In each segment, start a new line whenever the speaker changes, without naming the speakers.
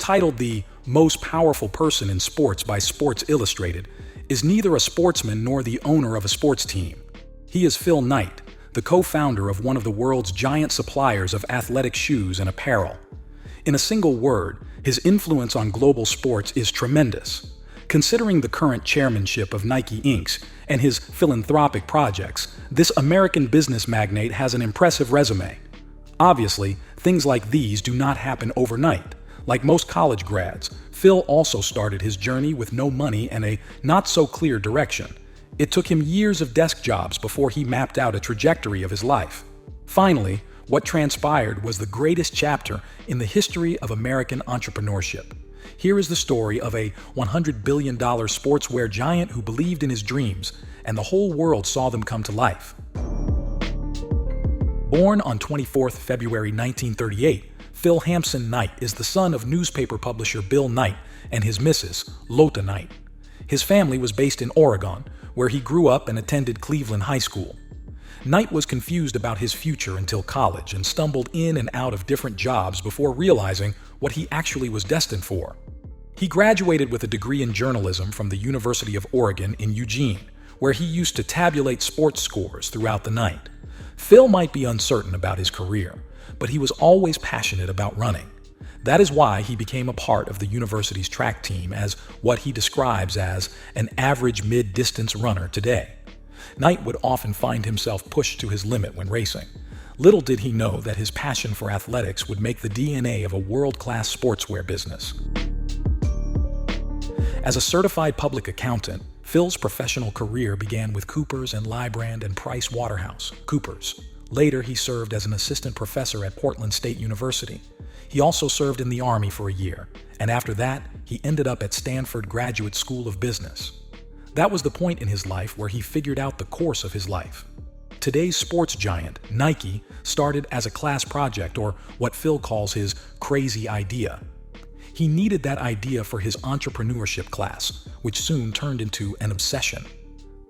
titled the most powerful person in sports by Sports Illustrated, is neither a sportsman nor the owner of a sports team. He is Phil Knight, the co-founder of one of the world's giant suppliers of athletic shoes and apparel. In a single word, his influence on global sports is tremendous. Considering the current chairmanship of Nike Inc. and his philanthropic projects, this American business magnate has an impressive resume. Obviously, things like these do not happen overnight. Like most college grads, Phil also started his journey with no money and a not-so-clear direction. It took him years of desk jobs before he mapped out a trajectory of his life. Finally, what transpired was the greatest chapter in the history of American entrepreneurship. Here is the story of a $100 billion sportswear giant who believed in his dreams, and the whole world saw them come to life. Born on 24 February 1938, Phil Hampson Knight is the son of newspaper publisher Bill Knight and his missus, Lota Knight. His family was based in Oregon, where he grew up and attended Cleveland High School. Knight was confused about his future until college and stumbled in and out of different jobs before realizing what he actually was destined for. He graduated with a degree in journalism from the University of Oregon in Eugene, where he used to tabulate sports scores throughout the night. Phil might be uncertain about his career, but he was always passionate about running. That is why he became a part of the university's track team as what he describes as an average mid-distance runner today. Knight would often find himself pushed to his limit when racing. Little did he know that his passion for athletics would make the DNA of a world-class sportswear business. As a certified public accountant, Phil's professional career began with Coopers and Lybrand and Price Waterhouse Coopers. Later, he served as an assistant professor at Portland State University. He also served in the Army for a year, and after that, he ended up at Stanford Graduate School of Business. That was the point in his life where he figured out the course of his life. Today's sports giant, Nike, started as a class project, or what Phil calls his crazy idea. He needed that idea for his entrepreneurship class, which soon turned into an obsession.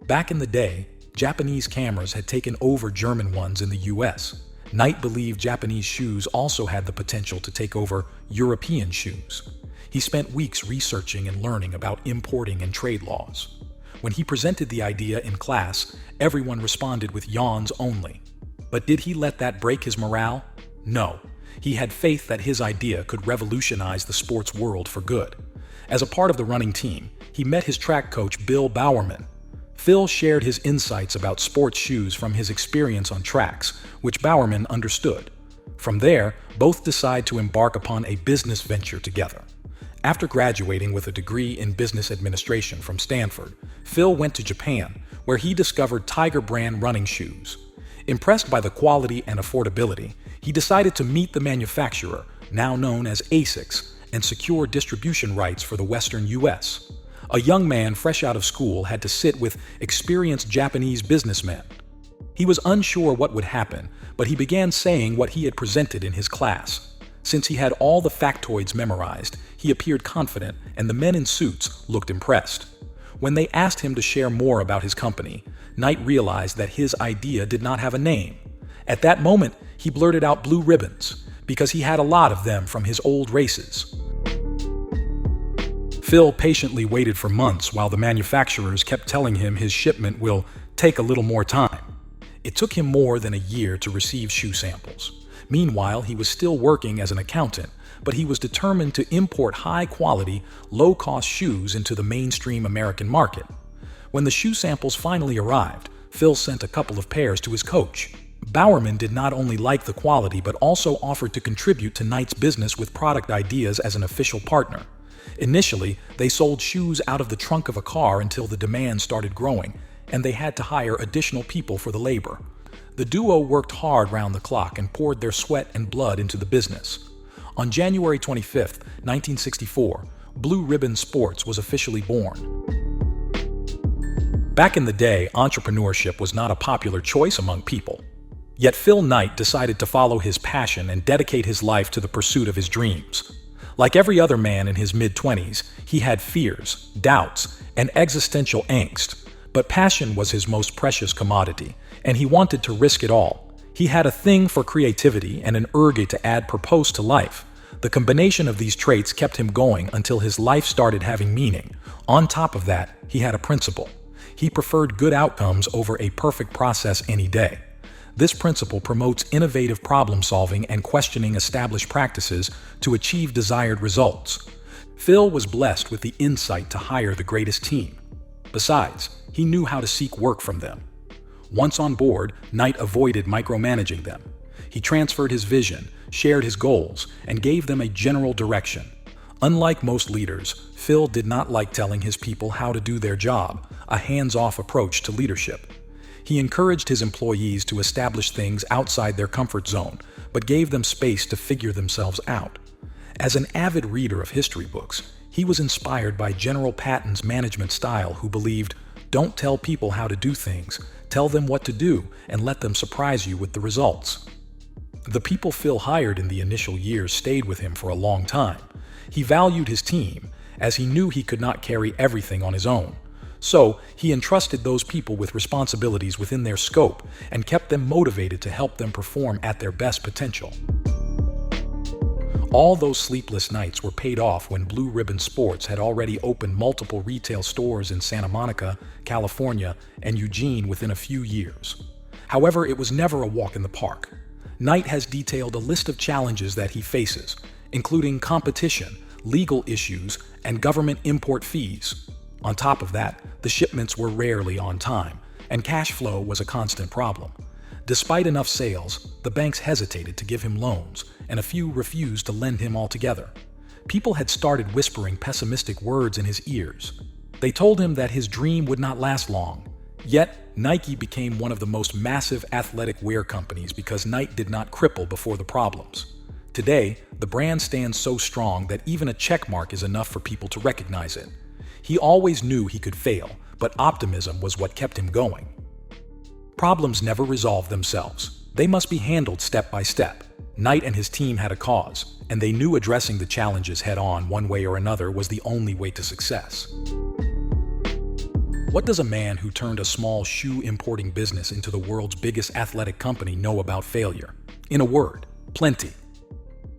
Back in the day, Japanese cameras had taken over German ones in the US. Knight believed Japanese shoes also had the potential to take over European shoes. He spent weeks researching and learning about importing and trade laws. When he presented the idea in class, everyone responded with yawns only. But did he let that break his morale? No. He had faith that his idea could revolutionize the sports world for good. As a part of the running team, he met his track coach Bill Bowerman. Phil shared his insights about sports shoes from his experience on tracks, which Bowerman understood. From there, both decide to embark upon a business venture together. After graduating with a degree in business administration from Stanford, Phil went to Japan, where he discovered Tiger brand running shoes. Impressed by the quality and affordability, he decided to meet the manufacturer, now known as ASICS, and secure distribution rights for the Western US. A young man fresh out of school had to sit with experienced Japanese businessmen. He was unsure what would happen, but he began saying what he had presented in his class. Since he had all the factoids memorized, he appeared confident, and the men in suits looked impressed. When they asked him to share more about his company, Knight realized that his idea did not have a name. At that moment, he blurted out Blue Ribbons, because he had a lot of them from his old races. Phil patiently waited for months while the manufacturers kept telling him his shipment will take a little more time. It took him more than a year to receive shoe samples. Meanwhile, he was still working as an accountant, but he was determined to import high-quality, low-cost shoes into the mainstream American market. When the shoe samples finally arrived, Phil sent a couple of pairs to his coach. Bowerman did not only like the quality but also offered to contribute to Knight's business with product ideas as an official partner. Initially, they sold shoes out of the trunk of a car until the demand started growing, and they had to hire additional people for the labor. The duo worked hard round the clock and poured their sweat and blood into the business. On January 25, 1964, Blue Ribbon Sports was officially born. Back in the day, entrepreneurship was not a popular choice among people. Yet Phil Knight decided to follow his passion and dedicate his life to the pursuit of his dreams. Like every other man in his mid-20s, he had fears, doubts, and existential angst. But passion was his most precious commodity, and he wanted to risk it all. He had a thing for creativity and an urge to add purpose to life. The combination of these traits kept him going until his life started having meaning. On top of that, he had a principle. He preferred good outcomes over a perfect process any day. This principle promotes innovative problem solving and questioning established practices to achieve desired results. Phil was blessed with the insight to hire the greatest team. Besides, he knew how to seek work from them. Once on board, Knight avoided micromanaging them. He transferred his vision, shared his goals, and gave them a general direction. Unlike most leaders, Phil did not like telling his people how to do their job, a hands-off approach to leadership. He encouraged his employees to establish things outside their comfort zone, but gave them space to figure themselves out. As an avid reader of history books, he was inspired by General Patton's management style, who believed, "Don't tell people how to do things, tell them what to do, and let them surprise you with the results." The people Phil hired in the initial years stayed with him for a long time. He valued his team, as he knew he could not carry everything on his own. So, he entrusted those people with responsibilities within their scope and kept them motivated to help them perform at their best potential. All those sleepless nights were paid off when Blue Ribbon Sports had already opened multiple retail stores in Santa Monica, California, and Eugene within a few years. However, it was never a walk in the park. Knight has detailed a list of challenges that he faces, including competition, legal issues, and government import fees. On top of that, the shipments were rarely on time, and cash flow was a constant problem. Despite enough sales, the banks hesitated to give him loans, and a few refused to lend him altogether. People had started whispering pessimistic words in his ears. They told him that his dream would not last long. Yet, Nike became one of the most massive athletic wear companies because Knight did not cripple before the problems. Today, the brand stands so strong that even a check mark is enough for people to recognize it. He always knew he could fail, but optimism was what kept him going. Problems never resolve themselves. They must be handled step by step. Knight and his team had a cause, and they knew addressing the challenges head-on one way or another was the only way to success. What does a man who turned a small shoe importing business into the world's biggest athletic company know about failure? In a word, plenty.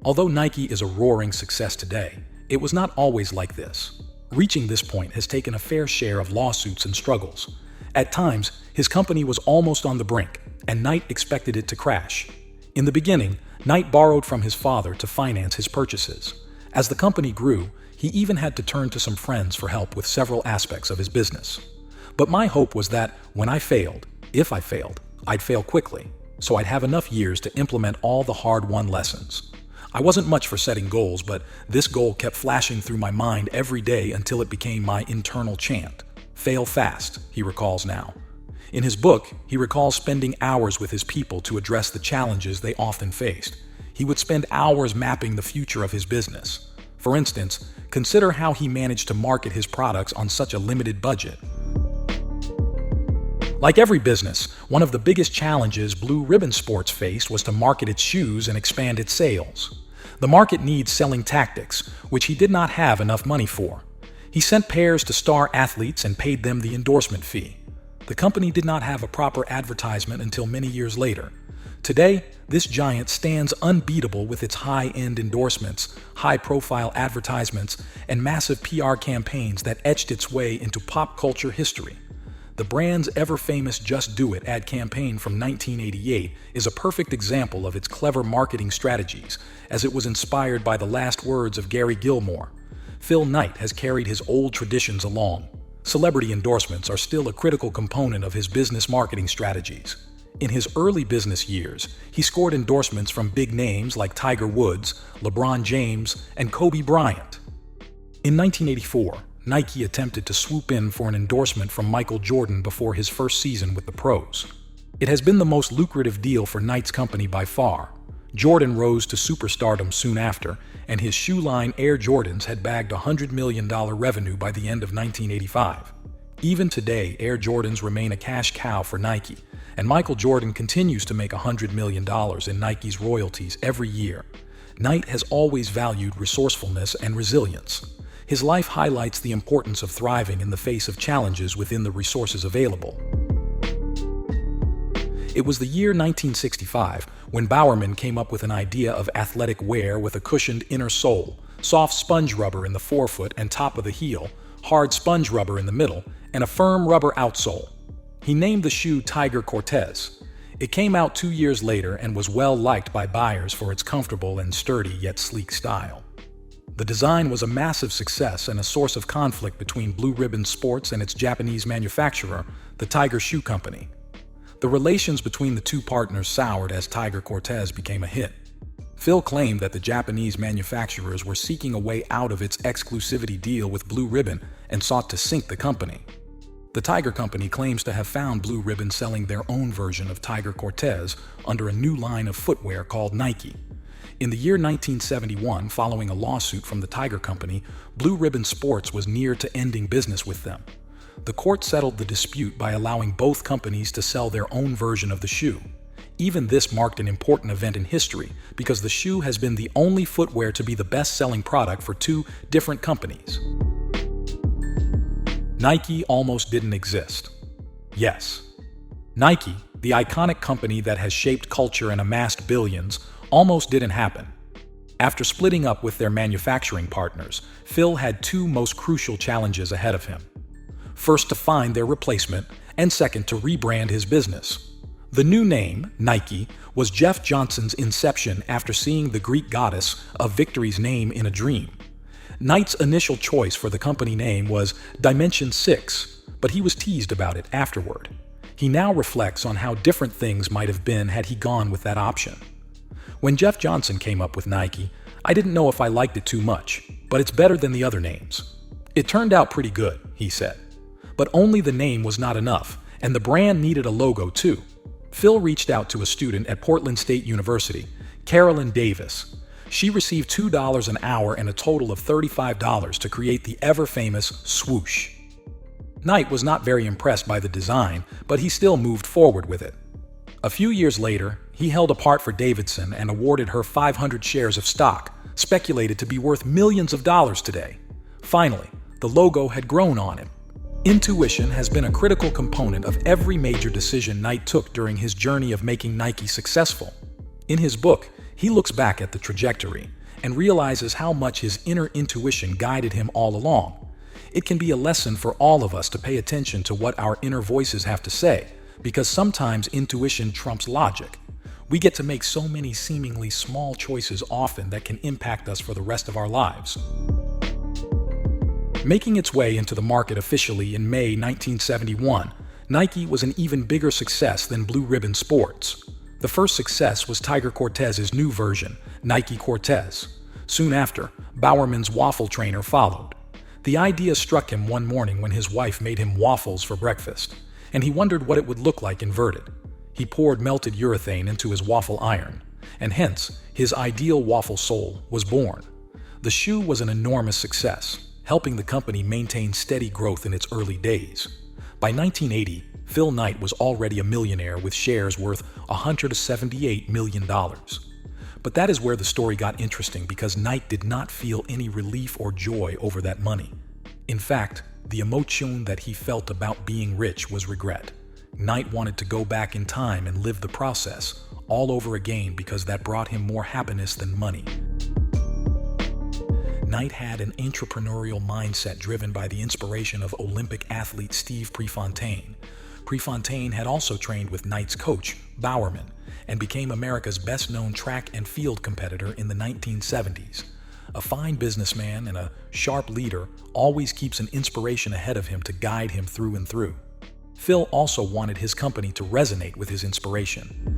Although Nike is a roaring success today, it was not always like this. Reaching this point has taken a fair share of lawsuits and struggles. At times, his company was almost on the brink, and Knight expected it to crash. In the beginning, Knight borrowed from his father to finance his purchases. As the company grew, he even had to turn to some friends for help with several aspects of his business. But my hope was that when I failed, if I failed, I'd fail quickly, so I'd have enough years to implement all the hard-won lessons. I wasn't much for setting goals, but this goal kept flashing through my mind every day until it became my internal chant. Fail fast, he recalls now. In his book, he recalls spending hours with his people to address the challenges they often faced. He would spend hours mapping the future of his business. For instance, consider how he managed to market his products on such a limited budget. Like every business, one of the biggest challenges Blue Ribbon Sports faced was to market its shoes and expand its sales. The market needs selling tactics, which he did not have enough money for. He sent pairs to star athletes and paid them the endorsement fee. The company did not have a proper advertisement until many years later. Today, this giant stands unbeatable with its high-end endorsements, high-profile advertisements, and massive PR campaigns that etched its way into pop culture history. The brand's ever-famous Just Do It ad campaign from 1988 is a perfect example of its clever marketing strategies, as it was inspired by the last words of Gary Gilmore. Phil Knight has carried his old traditions along. Celebrity endorsements are still a critical component of his business marketing strategies. In his early business years, he scored endorsements from big names like Tiger Woods, LeBron James, and Kobe Bryant. In 1984, Nike attempted to swoop in for an endorsement from Michael Jordan before his first season with the pros. It has been the most lucrative deal for Knight's company by far. Jordan rose to superstardom soon after, and his shoe line Air Jordans had bagged $100 million revenue by the end of 1985. Even today, Air Jordans remain a cash cow for Nike, and Michael Jordan continues to make $100 million in Nike's royalties every year. Knight has always valued resourcefulness and resilience. His life highlights the importance of thriving in the face of challenges within the resources available. It was the year 1965 when Bowerman came up with an idea of athletic wear with a cushioned inner sole, soft sponge rubber in the forefoot and top of the heel, hard sponge rubber in the middle, and a firm rubber outsole. He named the shoe Tiger Cortez. It came out 2 years later and was well liked by buyers for its comfortable and sturdy yet sleek style. The design was a massive success and a source of conflict between Blue Ribbon Sports and its Japanese manufacturer, the Tiger Shoe Company. The relations between the two partners soured as Tiger Cortez became a hit. Phil claimed that the Japanese manufacturers were seeking a way out of its exclusivity deal with Blue Ribbon and sought to sink the company. The Tiger Company claims to have found Blue Ribbon selling their own version of Tiger Cortez under a new line of footwear called Nike. In the year 1971, following a lawsuit from the Tiger Company, Blue Ribbon Sports was near to ending business with them. The court settled the dispute by allowing both companies to sell their own version of the shoe. Even this marked an important event in history because the shoe has been the only footwear to be the best-selling product for two different companies. Nike almost didn't exist. Yes. Nike, the iconic company that has shaped culture and amassed billions, almost didn't happen. After splitting up with their manufacturing partners, Phil had two most crucial challenges ahead of him. First, to find their replacement, and second, to rebrand his business. The new name, Nike, was Jeff Johnson's inception after seeing the Greek goddess of victory's name in a dream. Knight's initial choice for the company name was Dimension 6, but he was teased about it afterward. He now reflects on how different things might have been had he gone with that option. When Jeff Johnson came up with Nike, I didn't know if I liked it too much, but it's better than the other names. It turned out pretty good, he said. But only the name was not enough, and the brand needed a logo too. Phil reached out to a student at Portland State University, Carolyn Davis. She received $2 an hour and a total of $35 to create the ever-famous swoosh. Knight was not very impressed by the design, but he still moved forward with it. A few years later, he held a part for Davidson and awarded her 500 shares of stock, speculated to be worth millions of dollars today. Finally, the logo had grown on him. Intuition has been a critical component of every major decision Knight took during his journey of making Nike successful. In his book, he looks back at the trajectory and realizes how much his inner intuition guided him all along. It can be a lesson for all of us to pay attention to what our inner voices have to say, because sometimes intuition trumps logic. We get to make so many seemingly small choices often that can impact us for the rest of our lives. Making its way into the market officially in May 1971, Nike was an even bigger success than Blue Ribbon Sports. The first success was Tiger Cortez's new version, Nike Cortez. Soon after, Bowerman's waffle trainer followed. The idea struck him one morning when his wife made him waffles for breakfast, and he wondered what it would look like inverted. He poured melted urethane into his waffle iron, and hence, his ideal waffle sole was born. The shoe was an enormous success, helping the company maintain steady growth in its early days. By 1980, Phil Knight was already a millionaire with shares worth $178 million. But that is where the story got interesting because Knight did not feel any relief or joy over that money. In fact, the emotion that he felt about being rich was regret. Knight wanted to go back in time and live the process all over again because that brought him more happiness than money. Knight had an entrepreneurial mindset driven by the inspiration of Olympic athlete Steve Prefontaine. Prefontaine had also trained with Knight's coach, Bowerman, and became America's best-known track and field competitor in the 1970s. A fine businessman and a sharp leader always keeps an inspiration ahead of him to guide him through and through. Phil also wanted his company to resonate with his inspiration.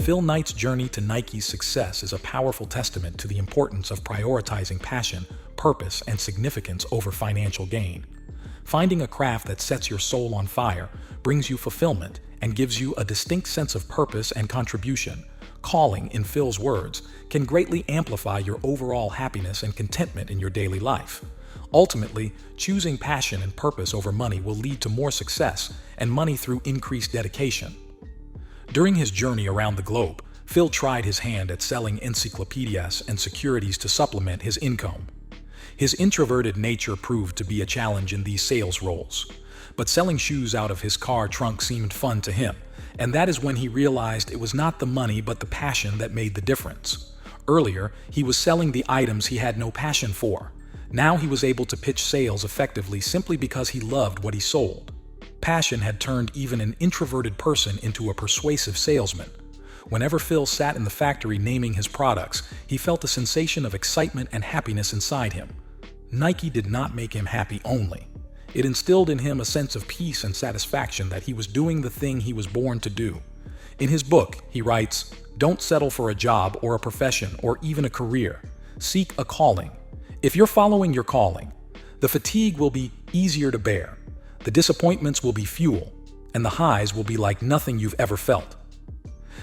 Phil Knight's journey to Nike's success is a powerful testament to the importance of prioritizing passion, purpose, and significance over financial gain. Finding a craft that sets your soul on fire, brings you fulfillment, and gives you a distinct sense of purpose and contribution, calling, in Phil's words, can greatly amplify your overall happiness and contentment in your daily life. Ultimately, choosing passion and purpose over money will lead to more success and money through increased dedication. During his journey around the globe, Phil tried his hand at selling encyclopedias and securities to supplement his income. His introverted nature proved to be a challenge in these sales roles. but selling shoes out of his car trunk seemed fun to him, and that is when he realized it was not the money but the passion that made the difference. Earlier, he was selling the items he had no passion for. Now he was able to pitch sales effectively simply because he loved what he sold. Passion had turned even an introverted person into a persuasive salesman. Whenever Phil sat in the factory naming his products, he felt a sensation of excitement and happiness inside him. Nike did not make him happy only. It instilled in him a sense of peace and satisfaction that he was doing the thing he was born to do. In his book, he writes, "Don't settle for a job or a profession or even a career. Seek a calling. If you're following your calling, the fatigue will be easier to bear, the disappointments will be fuel, and the highs will be like nothing you've ever felt."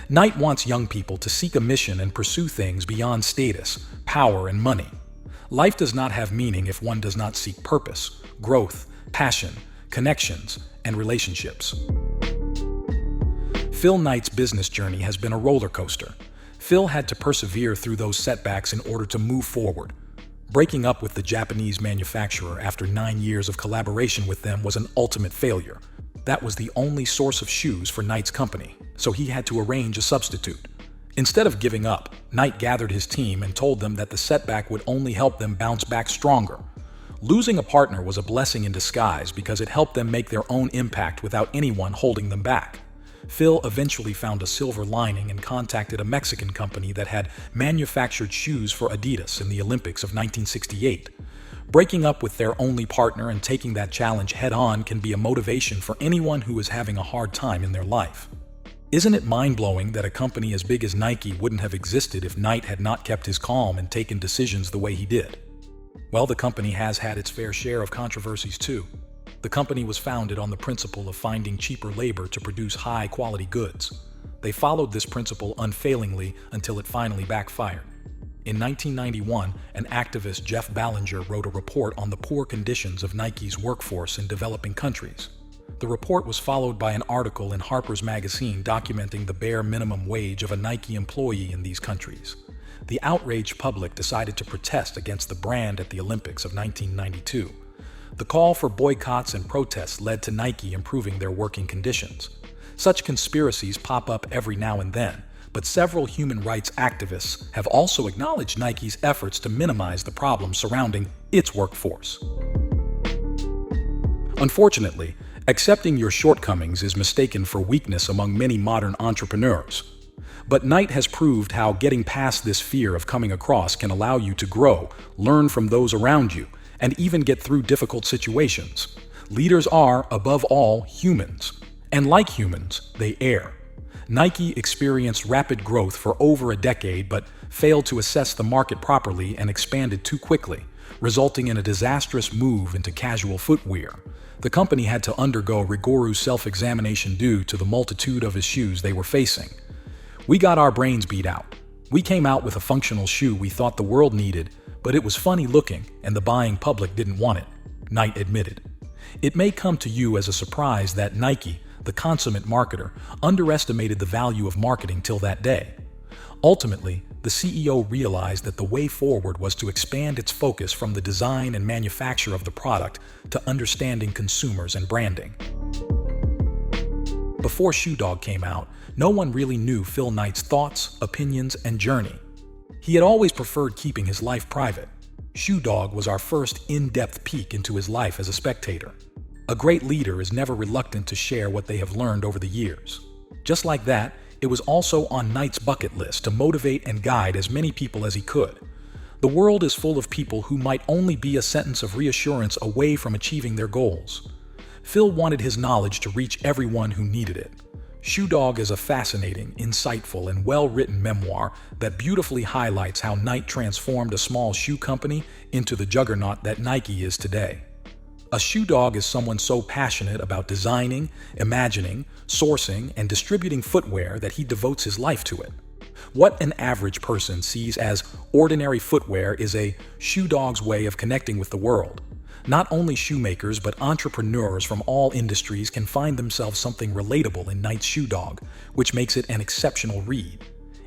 Knight wants young people to seek a mission and pursue things beyond status, power, and money. Life does not have meaning if one does not seek purpose, growth, passion, connections, and relationships. Phil Knight's business journey has been a roller coaster. Phil had to persevere through those setbacks in order to move forward. Breaking up with the Japanese manufacturer after 9 years of collaboration with them was an ultimate failure. That was the only source of shoes for Knight's company, so he had to arrange a substitute. Instead of giving up, Knight gathered his team and told them that the setback would only help them bounce back stronger. Losing a partner was a blessing in disguise because it helped them make their own impact without anyone holding them back. Phil eventually found a silver lining and contacted a Mexican company that had manufactured shoes for Adidas in the Olympics of 1968. Breaking up with their only partner and taking that challenge head-on can be a motivation for anyone who is having a hard time in their life. Isn't it mind-blowing that a company as big as Nike wouldn't have existed if Knight had not kept his calm and taken decisions the way he did? Well, the company has had its fair share of controversies too. The company was founded on the principle of finding cheaper labor to produce high-quality goods. They followed this principle unfailingly until it finally backfired. In 1991, an activist, Jeff Ballinger, wrote a report on the poor conditions of Nike's workforce in developing countries. The report was followed by an article in Harper's Magazine documenting the bare minimum wage of a Nike employee in these countries. The outraged public decided to protest against the brand at the Olympics of 1992. The call for boycotts and protests led to Nike improving their working conditions. Such conspiracies pop up every now and then, but several human rights activists have also acknowledged Nike's efforts to minimize the problems surrounding its workforce. Unfortunately, accepting your shortcomings is mistaken for weakness among many modern entrepreneurs. But Knight has proved how getting past this fear of coming across can allow you to grow, learn from those around you, and even get through difficult situations. Leaders are, above all, humans. And like humans, they err. Nike experienced rapid growth for over a decade but failed to assess the market properly and expanded too quickly, resulting in a disastrous move into casual footwear. The company had to undergo rigorous self-examination due to the multitude of issues they were facing. "We got our brains beat out. We came out with a functional shoe we thought the world needed, but it was funny looking and the buying public didn't want it," Knight admitted. It may come to you as a surprise that Nike, the consummate marketer, underestimated the value of marketing till that day. Ultimately, the CEO realized that the way forward was to expand its focus from the design and manufacture of the product to understanding consumers and branding. Before Shoe Dog came out, no one really knew Phil Knight's thoughts, opinions, and journey. He had always preferred keeping his life private. Shoe Dog was our first in-depth peek into his life as a spectator. A great leader is never reluctant to share what they have learned over the years. Just like that, it was also on Knight's bucket list to motivate and guide as many people as he could. The world is full of people who might only be a sentence of reassurance away from achieving their goals. Phil wanted his knowledge to reach everyone who needed it. Shoe Dog is a fascinating, insightful, and well-written memoir that beautifully highlights how Knight transformed a small shoe company into the juggernaut that Nike is today. A shoe dog is someone so passionate about designing, imagining, sourcing, and distributing footwear that he devotes his life to it. What an average person sees as ordinary footwear is a shoe dog's way of connecting with the world. Not only shoemakers, but entrepreneurs from all industries can find themselves something relatable in Knight's Shoe Dog, which makes it an exceptional read.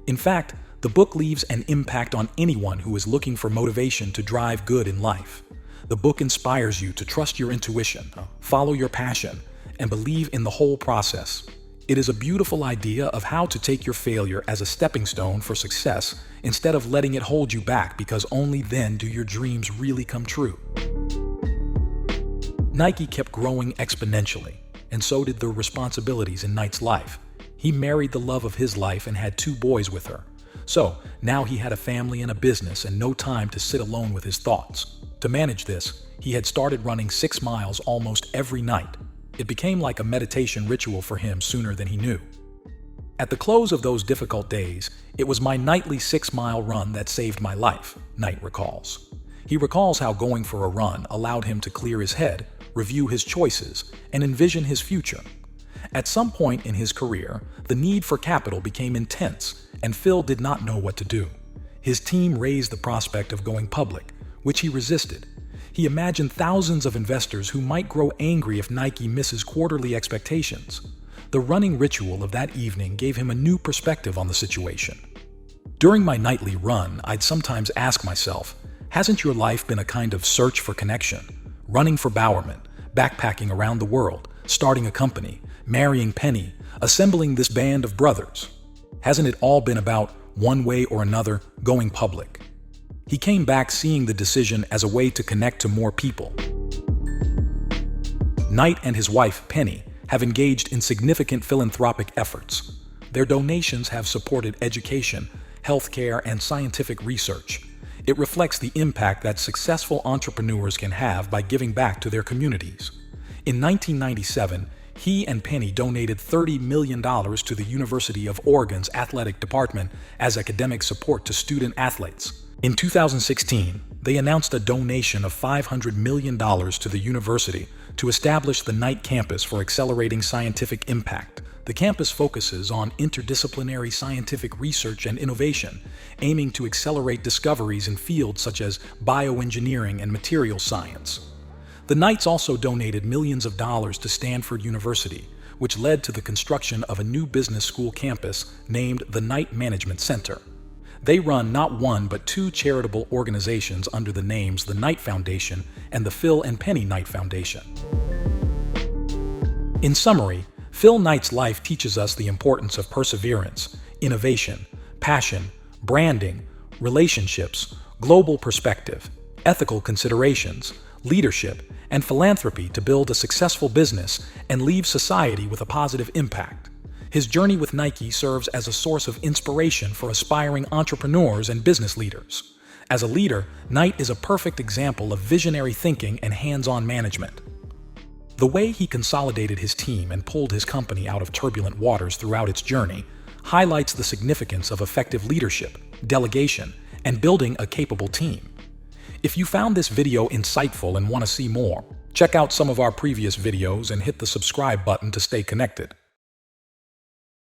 In fact, the book leaves an impact on anyone who is looking for motivation to drive good in life. The book inspires you to trust your intuition, follow your passion, and believe in the whole process. It is a beautiful idea of how to take your failure as a stepping stone for success instead of letting it hold you back, because only then do your dreams really come true. Nike kept growing exponentially, and so did the responsibilities in Knight's life. He married the love of his life and had 2 boys with her. So now he had a family and a business and no time to sit alone with his thoughts. To manage this, he had started running 6 miles almost every night. It became like a meditation ritual for him sooner than he knew. At the close of those difficult days, it was my nightly 6-mile run that saved my life, Knight recalls. He recalls how going for a run allowed him to clear his head, review his choices, and envision his future. At some point in his career, the need for capital became intense, and Phil did not know what to do. His team raised the prospect of going public, which he resisted. He imagined thousands of investors who might grow angry if Nike misses quarterly expectations. The running ritual of that evening gave him a new perspective on the situation. During my nightly run, I'd sometimes ask myself, hasn't your life been a kind of search for connection? Running for Bowerman, backpacking around the world, starting a company, marrying Penny, assembling this band of brothers. Hasn't it all been about, one way or another, going public? He came back seeing the decision as a way to connect to more people. Knight and his wife, Penny, have engaged in significant philanthropic efforts. Their donations have supported education, healthcare, and scientific research. It reflects the impact that successful entrepreneurs can have by giving back to their communities. In 1997, he and Penny donated $30 million to the University of Oregon's athletic department as academic support to student athletes. In 2016, they announced a donation of $500 million to the university to establish the Knight campus for accelerating scientific impact. The campus focuses on interdisciplinary scientific research and innovation, aiming to accelerate discoveries in fields such as bioengineering and material science. The Knights also donated millions of dollars to Stanford University, which led to the construction of a new business school campus named the Knight Management Center. They run not one but 2 charitable organizations under the names the Knight Foundation and the Phil and Penny Knight Foundation. In summary, Phil Knight's life teaches us the importance of perseverance, innovation, passion, branding, relationships, global perspective, ethical considerations, leadership, and philanthropy to build a successful business and leave society with a positive impact. His journey with Nike serves as a source of inspiration for aspiring entrepreneurs and business leaders. As a leader, Knight is a perfect example of visionary thinking and hands-on management. The way he consolidated his team and pulled his company out of turbulent waters throughout its journey highlights the significance of effective leadership, delegation, and building a capable team. If you found this video insightful and want to see more, check out some of our previous videos and hit the subscribe button to stay connected.